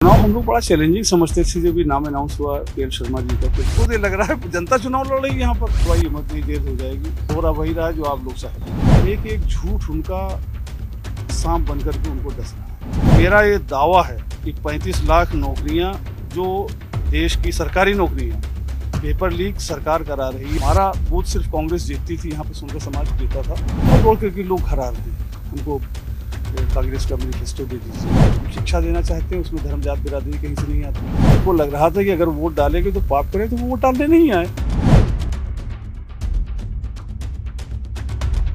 चुनाव हम लोग बड़ा चैलेंजिंग समझते थे जब भी नाम अनाउंस हुआ के.एल. शर्मा जी का, तो खुद ये लग रहा है जनता चुनाव लड़ रही है यहाँ पर। कोई हिम्मत नहीं, देर हो जाएगी। हो रहा वही रहा जो आप लोग चाहते हैं। एक एक झूठ उनका सांप बनकर के उनको डस रहा है। मेरा ये दावा है कि 35 लाख नौकरियां जो देश की सरकारी नौकरियां पेपर लीक सरकार करा रही है। हमारा बूथ सिर्फ कांग्रेस जीतती थी, यहाँ पे सुनकर समाज जीता था और बोल करके लोग हरा रहे हैं। हमको कांग्रेस का मैनिफेस्टो दे दीजिए। शिक्षा देना चाहते हैं, उसमें धर्म जात बिरादरी कहीं से नहीं आती। उनको लग रहा था कि अगर वोट डालेंगे तो पाप करें, तो वो वोट डालने नहीं आए।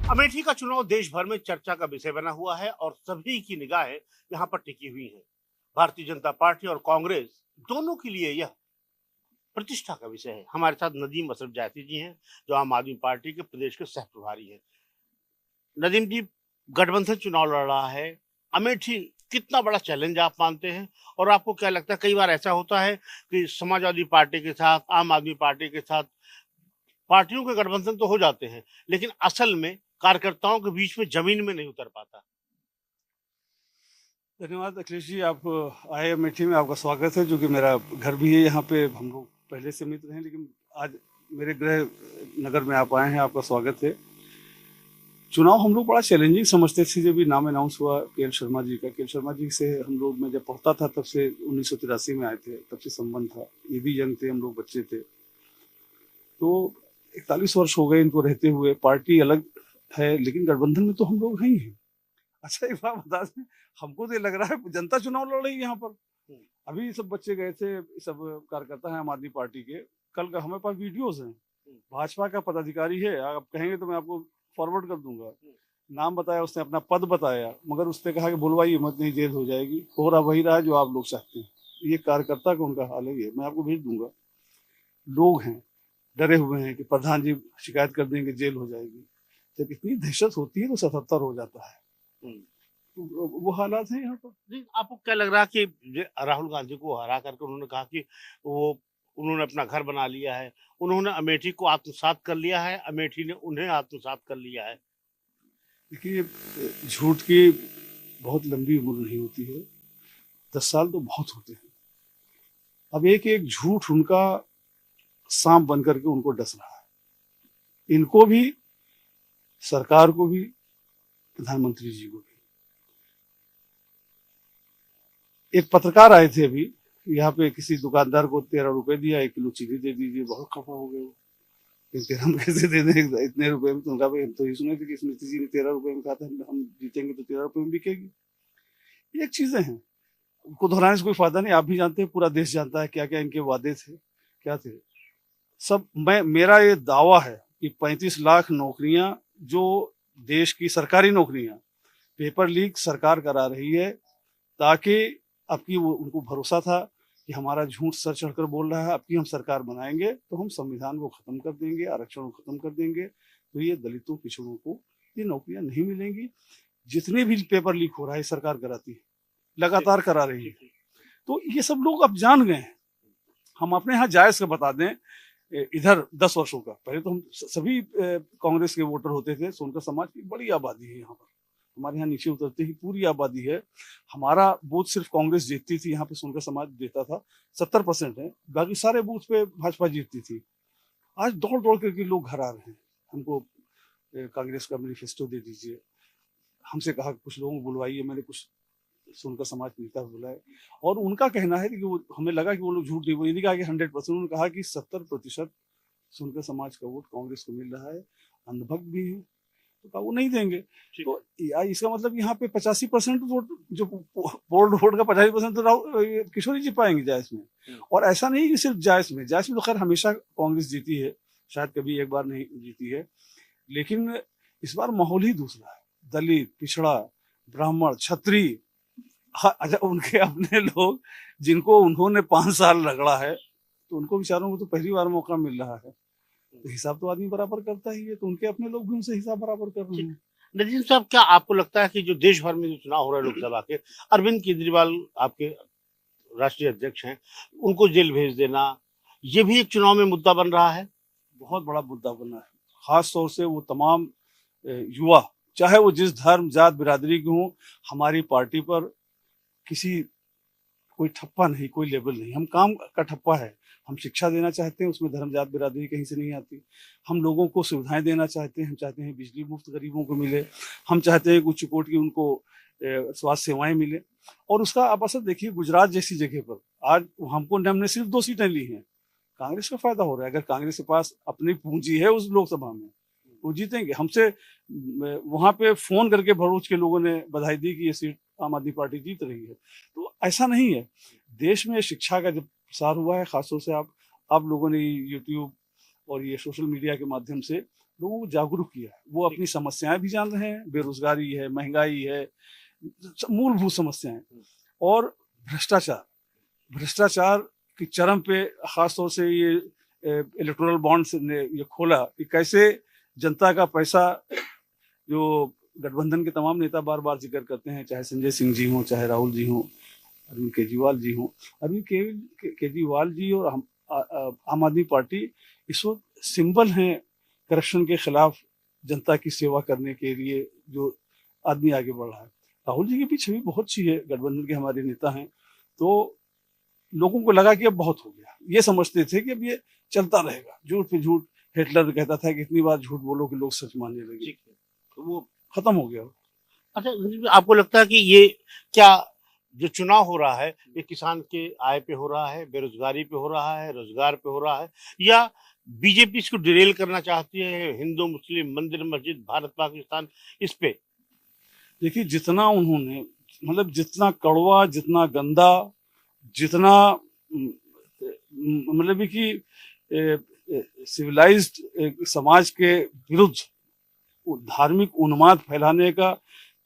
अमेठी का चुनाव देश भर में चर्चा का विषय बना हुआ है और सभी की निगाहें यहां पर टिकी हुई हैं। भारतीय जनता पार्टी और कांग्रेस दोनों के लिए यह प्रतिष्ठा का विषय है। हमारे साथ नदीम अशरफ जायती जी हैं, जो आम आदमी पार्टी के प्रदेश के सह प्रभारी हैं। नदीम जी, गठबंधन चुनाव लड़ रहा है, अमेठी कितना बड़ा चैलेंज आप मानते हैं और आपको क्या लगता है, कई बार ऐसा होता है कि समाजवादी पार्टी के साथ, आम आदमी पार्टी के साथ पार्टियों के गठबंधन तो हो जाते हैं, लेकिन असल में कार्यकर्ताओं के बीच में जमीन में नहीं उतर पाता। धन्यवाद अखिलेश जी, आप आए अमेठी में, आपका स्वागत है। जो कि मेरा घर भी है यहाँ पे, हम लोग पहले से मित्र हैं, लेकिन आज मेरे गृह नगर में आप आए हैं, आपका स्वागत है। चुनाव हम लोग बड़ा चैलेंजिंग समझते थे जब भी नाम अनाउंस हुआ के.एल. शर्मा जी का। के.एल. शर्मा जी से हम लोग, मैं जब पढ़ता था तब से 1983 में आए थे, तब से संबंध था। ये भी यंग थे, हम लोग बच्चे थे। तो 41 वर्ष हो गए इनको रहते हुए। पार्टी अलग है लेकिन गठबंधन में तो हम लोग हैं ही हैं। अच्छा, एक बात बता दें, हमको तो ये लग रहा है जनता चुनाव लड़ रही है यहाँ पर। अभी सब बच्चे गए थे, सब कार्यकर्ता हैं आम आदमी पार्टी के। कल का हमारे पास वीडियोज हैं। भाजपा का पदाधिकारी है, आप कहेंगे तो मैं आपको फॉरवर्ड कर दूंगा। नाम बताया उसने, अपना पद बताया, मगर उसने कहा कि बुलवाइए मत, नहीं देर हो जाएगी। हो रहा वही रहा जो आप लोग चाहते हैं। ये कार्यकर्ता का उनका हाल है। ये मैं आपको भेज दूंगा। लोग हैं डरे हुए हैं कि प्रधान जी शिकायत कर देंगे, जेल हो जाएगी। जब इतनी दहशत होती है तो 77 हो जाता है। तो वो हालात हैं यहाँ पर। जी, आपको क्या लग रहा है कि राहुल गांधी को हरा करके उन्होंने कहा कि वो उन्होंने अपना घर बना लिया है, उन्होंने अमेठी को आत्मसात कर लिया है, अमेठी ने उन्हें आत्मसात कर लिया है। देखिए, झूठ की बहुत लंबी उम्र नहीं होती है। 10 साल तो बहुत होते हैं। अब एक एक झूठ उनका सांप बन करके उनको डस रहा है। इनको भी, सरकार को भी, प्रधानमंत्री जी को भी। एक पत्रकार आए थे अभी यहाँ पे, किसी दुकानदार को 13 रुपए दिया, 1 किलो चीनी दे दीजिए। बहुत खफा हो गए वो। 13 में कैसे दे दें इतने रुपए में? तो उनका भाई, हम तो ये सुने थे कि स्मृति जी ने 13 रुपए में कहा था हम जीतेंगे तो 13 रुपए में बिकेगी। ये चीजें हैं, उनको दोहराने से कोई फायदा नहीं। आप भी जानते हैं, पूरा देश जानता है क्या क्या इनके वादे थे, क्या थे सब। मेरा ये दावा है कि 35 लाख नौकरियां जो देश की सरकारी नौकरियां पेपर लीक सरकार करा रही है, ताकि अब की वो, उनको भरोसा था कि हमारा झूठ सर चढ़कर बोल रहा है, अब की हम सरकार बनाएंगे तो हम संविधान को खत्म कर देंगे, आरक्षण को खत्म कर देंगे, तो ये दलितों पिछड़ों को ये नौकरियां नहीं मिलेंगी। जितने भी पेपर लीक हो रहा है सरकार कराती है, लगातार करा रही है। तो ये सब लोग अब जान गए हैं। हम अपने यहाँ जायज का बता दें, इधर 10 वर्षों का पहले तो हम सभी कांग्रेस के वोटर होते थे। सोनकर समाज की बड़ी आबादी है यहाँ पर। हमारे यहाँ नीचे उतरते ही पूरी आबादी है। हमारा बूथ सिर्फ कांग्रेस जीतती थी, यहाँ पे सोनकर समाज देता था। 70% है, बाकी सारे बूथ पे भाजपा जीतती थी। आज दौड़ दौड़ करके लोग घर आ रहे हैं। हमको कांग्रेस का मैनिफेस्टो दे दीजिए। हमसे कहा कुछ लोगों को बुलवाइए, मैंने कुछ सुनकर समाज नेता बुलाए और उनका कहना है कि वो, हमें लगा कि वो लोग झूठ नहीं, वो ये नहीं कहा कि 100%, उन्होंने कहा कि 70% सुनकर समाज का वोट कांग्रेस को मिल रहा है। अंधभक्त भी है, तो कहा वो नहीं देंगे। तो इसका मतलब यहाँ पे 85% वोट, जो पोल्ड वोट का 85% तो किशोरी जी पाएंगे जायज में। और ऐसा नहीं कि सिर्फ जायज में तो खैर हमेशा कांग्रेस जीती है, शायद कभी एक बार नहीं जीती है, लेकिन इस बार माहौल ही दूसरा है। दलित, पिछड़ा, ब्राह्मण, क्षत्रिय, अच्छा, उनके अपने लोग जिनको उन्होंने 5 साल रगड़ा है, तो उनको बेचारों को तो पहली बार मौका मिल रहा है। तो हिसाब तो आदमी बराबर करता ही है, तो उनके अपने लोग भी उनसे हिसाब बराबर कर रहे हैं। नदीम साहब, क्या आपको लगता है कि जो देश भर में जो चुनाव हो रहे हैं लोकसभा के, अरविंद केजरीवाल आपके राष्ट्रीय अध्यक्ष हैं, उनको जेल भेज देना, ये भी एक चुनाव में मुद्दा बन रहा है? बहुत बड़ा मुद्दा बना है। खास तौर से वो तमाम युवा, चाहे वो जिस धर्म, जात, बिरादरी के हों, हमारी पार्टी पर किसी कोई ठप्पा नहीं, कोई लेबल नहीं। हम काम का ठप्पा है। हम शिक्षा देना चाहते हैं, उसमें धर्म जात बिरादरी कहीं से नहीं आती। हम लोगों को सुविधाएं देना चाहते हैं, हम चाहते हैं बिजली मुफ्त गरीबों को मिले, हम चाहते हैं उच्च कोटि की उनको स्वास्थ्य सेवाएं मिले। और उसका आप असर देखिए गुजरात जैसी जगह पर आज हमने सिर्फ 2 सीटें ली हैं, कांग्रेस का फायदा हो रहा है। अगर कांग्रेस के पास अपनी पूंजी है उस लोकसभा में, वो जीतेंगे। हमसे वहां पे फोन करके भरूच के लोगों ने बधाई दी कि ये सीट आम आदमी पार्टी जीत रही है। तो ऐसा नहीं है। देश में शिक्षा का जब प्रसार हुआ है, खासतौर से आप लोगों ने यूट्यूब और ये सोशल मीडिया के माध्यम से लोगों को जागरूक किया है। वो अपनी समस्याएं भी जान रहे हैं, बेरोजगारी है, महंगाई है, मूलभूत समस्याएं, और भ्रष्टाचार की चरम पे खासतौर से ये इलेक्टोरल बॉन्ड्स ने ये खोला कि कैसे जनता का पैसा, जो गठबंधन के तमाम नेता बार बार जिक्र करते हैं, चाहे संजय सिंह जी हों, चाहे राहुल जी हों, अरविंद केजरीवाल जी हों, अरविंद केजरीवाल जी और आम आदमी पार्टी इस वक्त सिंबल हैं करप्शन के खिलाफ, जनता की सेवा करने के लिए जो आदमी आगे बढ़ रहा है। राहुल जी के पीछे भी बहुत सी है, गठबंधन के हमारे नेता हैं। तो लोगों को लगा कि अब बहुत हो गया, ये समझते थे कि अब ये चलता रहेगा, झूठ पे झूठ। हिटलर कहता था कि इतनी बार झूठ बोलो कि लोग सच मानने लगे, तो वो खत्म हो गया। अच्छा, आपको लगता है कि ये क्या जो चुनाव हो रहा है ये किसान के आय पे हो रहा है, बेरोजगारी पे हो रहा है, रोजगार पे हो रहा है, या बीजेपी इसको डिरेल करना चाहती है, हिंदू मुस्लिम मंदिर मस्जिद भारत पाकिस्तान इस पे? देखिए, जितना उन्होंने मतलब जितना कड़वा, जितना गंदा, जितना मतलब कि सिविलाइज्ड समाज के विरुद्ध धार्मिक उन्माद फैलाने का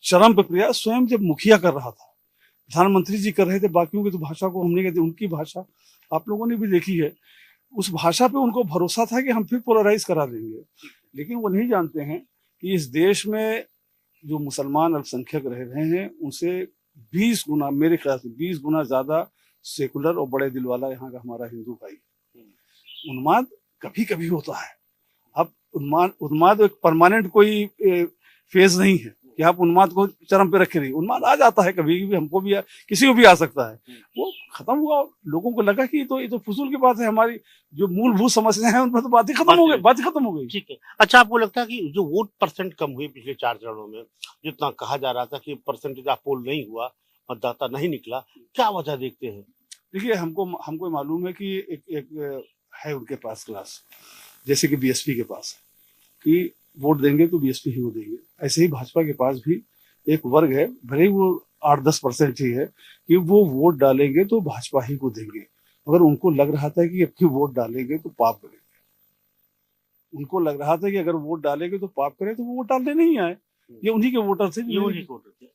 चरम प्रक्रिया स्वयं जब मुखिया कर रहा था, प्रधानमंत्री जी कर रहे थे, बाकियों की तो भाषा को हमने कहते, उनकी भाषा आप लोगों ने भी देखी है। उस भाषा पे उनको भरोसा था कि हम फिर पोलराइज करा देंगे, लेकिन वो नहीं जानते हैं कि इस देश में जो मुसलमान अल्पसंख्यक रह रहे हैं उनसे 20 गुना, मेरे ख्याल से 20 गुना ज्यादा सेकुलर और बड़े दिल वाला यहाँ का हमारा हिंदू भाई। उन्माद कभी कभी होता है। अब उन्माद एक परमानेंट कोई फेज नहीं है कि आप उन्माद को चरम पे रखे रहिए। उन्माद आ जाता है कभी भी, हमको भी किसी को भी आ सकता है। वो खत्म हुआ, लोगों को लगा कि ये तो फजूल की बात है, हमारी जो मूलभूत समस्या है उन पर तो बात ही खत्म हो गई। ठीक है। अच्छा, आपको लगता है कि जो वोट परसेंट कम हुए पिछले 4 चरणों में, जितना कहा जा रहा था कि परसेंटेज ऑफ पोल नहीं हुआ, मतदाता नहीं निकला, क्या वजह देखते हैं? देखिए, हमको मालूम है कि एक है उनके पास क्लास, जैसे कि बीएसपी के पास, कि वोट देंगे तो बीएसपी ही को देंगे। ऐसे ही भाजपा के पास भी एक वर्ग है, भले ही वो 8-10% ही है, कि वो वोट डालेंगे तो भाजपा ही को देंगे। अगर उनको लग रहा था कि अब वोट डालेंगे तो पाप करेंगे, उनको लग रहा था कि अगर वोट डालेंगे तो पाप करें, तो वो वोट डालने नहीं आए। ये उन्हीं के वोटर थे,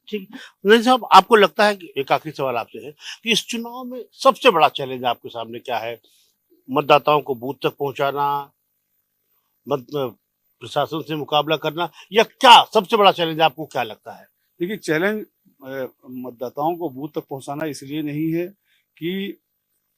ठीक। वैसे साहब, आपको लगता है कि, एक आखिरी सवाल आपसे है कि इस चुनाव में सबसे बड़ा चैलेंज आपके सामने क्या है? मतदाताओं को बूथ तक पहुंचाना, प्रशासन से मुकाबला करना, या क्या सबसे बड़ा चैलेंज आपको क्या लगता है? देखिए, चैलेंज मतदाताओं को बूथ तक पहुंचाना इसलिए नहीं है कि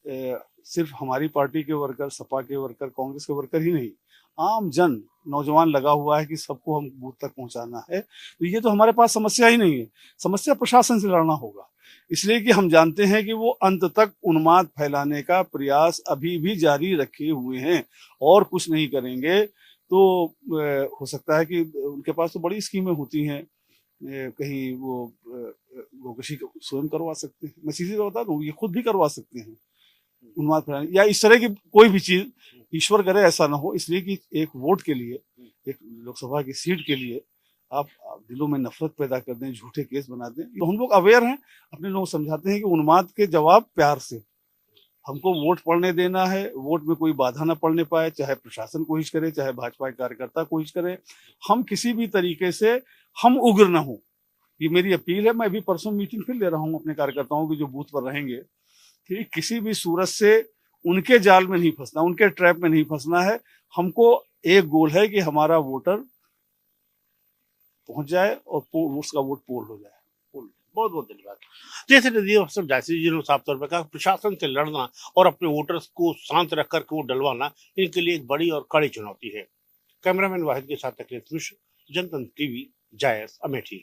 सिर्फ हमारी पार्टी के वर्कर, सपा के वर्कर, कांग्रेस के वर्कर ही नहीं, आम जन नौजवान लगा हुआ है कि सबको हम बूथ तक पहुंचाना है। तो ये तो हमारे पास समस्या ही नहीं है, समस्या प्रशासन से लड़ना होगा। इसलिए कि हम जानते हैं कि वो अंत तक उन्माद फैलाने का प्रयास अभी भी जारी रखे हुए हैं और कुछ नहीं करेंगे। तो हो सकता है कि उनके पास तो बड़ी स्कीमें होती हैं, कहीं वो किसी को स्वयं करवा सकते हैं। मैं सीधे बता दूं, ये खुद भी करवा सकते हैं उन्माद फैलाने, या इस तरह की कोई भी चीज। ईश्वर करे ऐसा ना हो, इसलिए कि एक वोट के लिए, एक लोकसभा की सीट के लिए आप दिलों में नफरत पैदा कर दें, झूठे केस बना दें। तो हम लोग अवेयर हैं, अपने लोग समझाते हैं कि उन्माद के जवाब प्यार से, हमको वोट पड़ने देना है, वोट में कोई बाधा ना पड़ने पाए, चाहे प्रशासन कोशिश करे, चाहे भाजपा के कार्यकर्ता कोशिश करे, हम किसी भी तरीके से हम उग्र ना हो। ये मेरी अपील है। मैं भी परसों मीटिंग फिर ले रहा हूँ अपने कार्यकर्ताओं की जो बूथ पर रहेंगे, कि किसी भी सूरत से उनके जाल में नहीं फंसना, उनके ट्रैप में नहीं फंसना है। हमको एक गोल है कि हमारा वोटर पहुंच जाए और उसका वोट पोल हो जाए। बहुत बहुत धन्यवाद। जैसे नदीम अफसर जायसी जी ने साफ तौर पर कहा, प्रशासन से लड़ना और अपने वोटर्स को शांत रखकर के वोट डलवाना इनके लिए एक बड़ी और कड़ी चुनौती है। कैमरामैन वाहिद के साथ अखिलेश मिश्र, जनतंत्र टीवी, जायस, अमेठी।